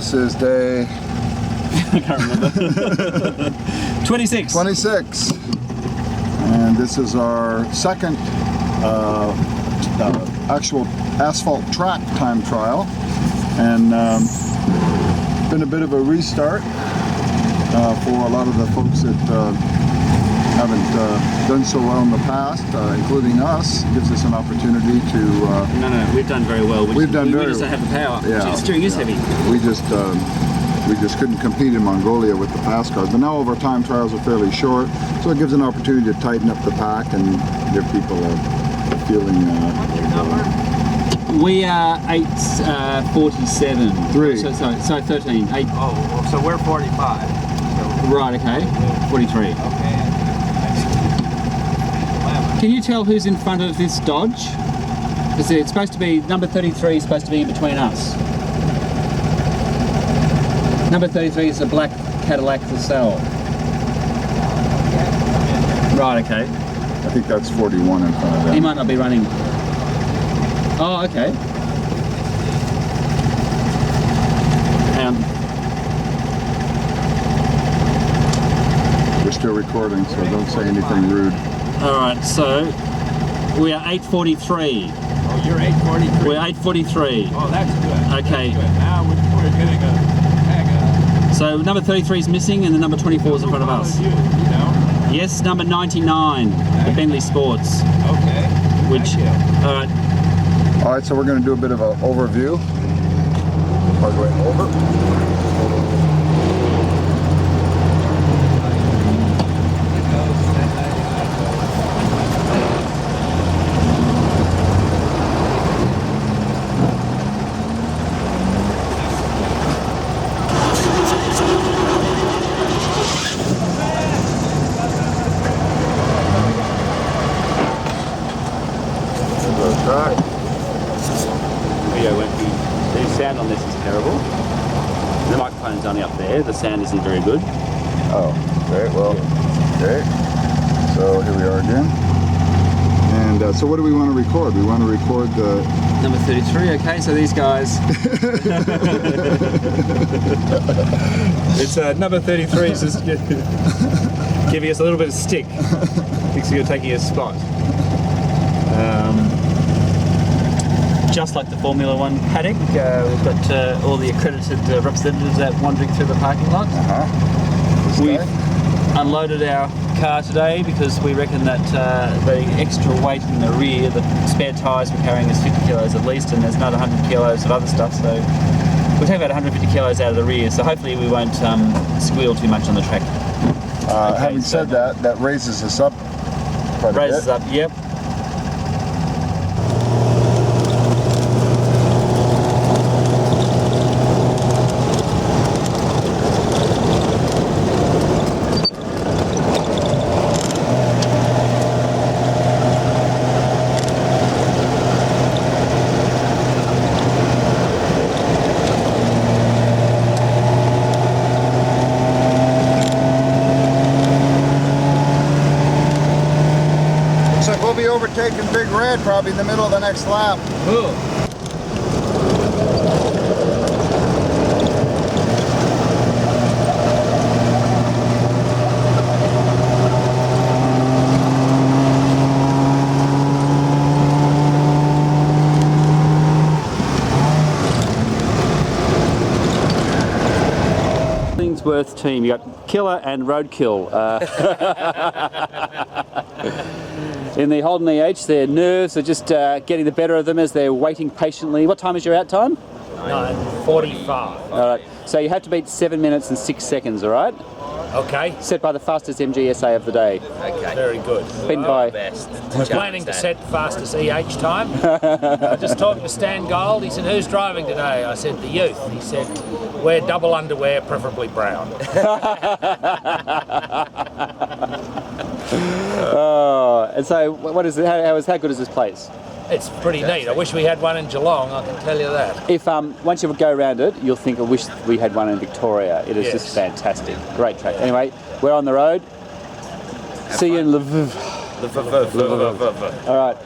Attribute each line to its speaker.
Speaker 1: This is day...
Speaker 2: I can't remember. 26.
Speaker 1: 26. And this is our second actual asphalt track time trial. And been a bit of a restart for a lot of the folks that haven't done so well in the past, including us. Gives us an opportunity to...
Speaker 2: No, we've done very well. We just don't have the power.
Speaker 1: Yeah,
Speaker 2: Steering is heavy.
Speaker 1: We just couldn't compete in Mongolia with the pass cars. But now all of our time trials are fairly short, so it gives an opportunity to tighten up the pack and give people a feeling...
Speaker 3: What's your number?
Speaker 2: We are 8:47.
Speaker 1: 3.
Speaker 2: So 13. 8.
Speaker 3: Oh, so we're 45. So
Speaker 2: Right, okay. 43.
Speaker 3: okay.
Speaker 2: Can you tell who's in front of this Dodge? Because it's supposed to be, number 33 is supposed to be in between us. Number 33 is a black Cadillac LaSalle. Right, okay.
Speaker 1: I think that's 41 in front of them.
Speaker 2: He might not be running. Oh, okay.
Speaker 1: We're still recording, so don't say anything rude.
Speaker 2: Alright, so we are 8:43.
Speaker 3: Oh, you're 8:43.
Speaker 2: We're 8:43.
Speaker 3: Oh, that's good.
Speaker 2: Okay.
Speaker 3: That's good. Now we're getting a tag.
Speaker 2: So number 33 is missing and the number 24 is in front of us.
Speaker 3: You know?
Speaker 2: Yes, number 99, the Bentley Sports.
Speaker 3: Okay.
Speaker 2: Which, alright.
Speaker 1: Alright, so we're going to do a bit of an overview. By going over.
Speaker 2: The sound on this is terrible. The microphone's only up there, the sound isn't very good.
Speaker 1: Oh, okay, well, okay. So here we are again. And so what do we want to record? We want to record the...
Speaker 2: Number 33, okay, so these guys...
Speaker 4: It's number 33 is just giving us a little bit of stick. Thinks you're taking a spot.
Speaker 2: Just like the Formula One paddock, we've got all the accredited representatives out wandering through the parking lot. We've unloaded our car today because we reckon that the extra weight in the rear, the spare tyres we're carrying is 50 kilos at least, and there's another 100 kilos of other stuff, so we'll take about 150 kilos out of the rear, so hopefully we won't squeal too much on the track.
Speaker 1: Having said that raises us up quite a bit.
Speaker 2: Raises up, yep.
Speaker 1: We'll be overtaking Big Red probably in the middle of the next lap.
Speaker 2: Worth team. You got Killer and Roadkill. In the Holden EH, their nerves are just getting the better of them as they're waiting patiently. What time is your out time?
Speaker 3: 9:45.
Speaker 2: All right. So you have to beat 7 minutes and 6 seconds. All right.
Speaker 3: Okay.
Speaker 2: Set by the fastest MGSA of the day.
Speaker 3: Okay. Very good.
Speaker 2: Beaten by.
Speaker 3: Best. Planning to set the fastest EH time. I just talked to Stan Gold. He said, "Who's driving today?" I said, "The youth." He said, "Wear double underwear, preferably brown."
Speaker 2: Oh, and so what is it? How good is this place?
Speaker 3: It's pretty neat. I wish we had one in Geelong, I can tell you that.
Speaker 2: If once you go around it, you'll think, I wish we had one in Victoria. It is just fantastic. Great track. Anyway, we're on the road. See you in Lviv.
Speaker 3: Lviv.
Speaker 2: All right.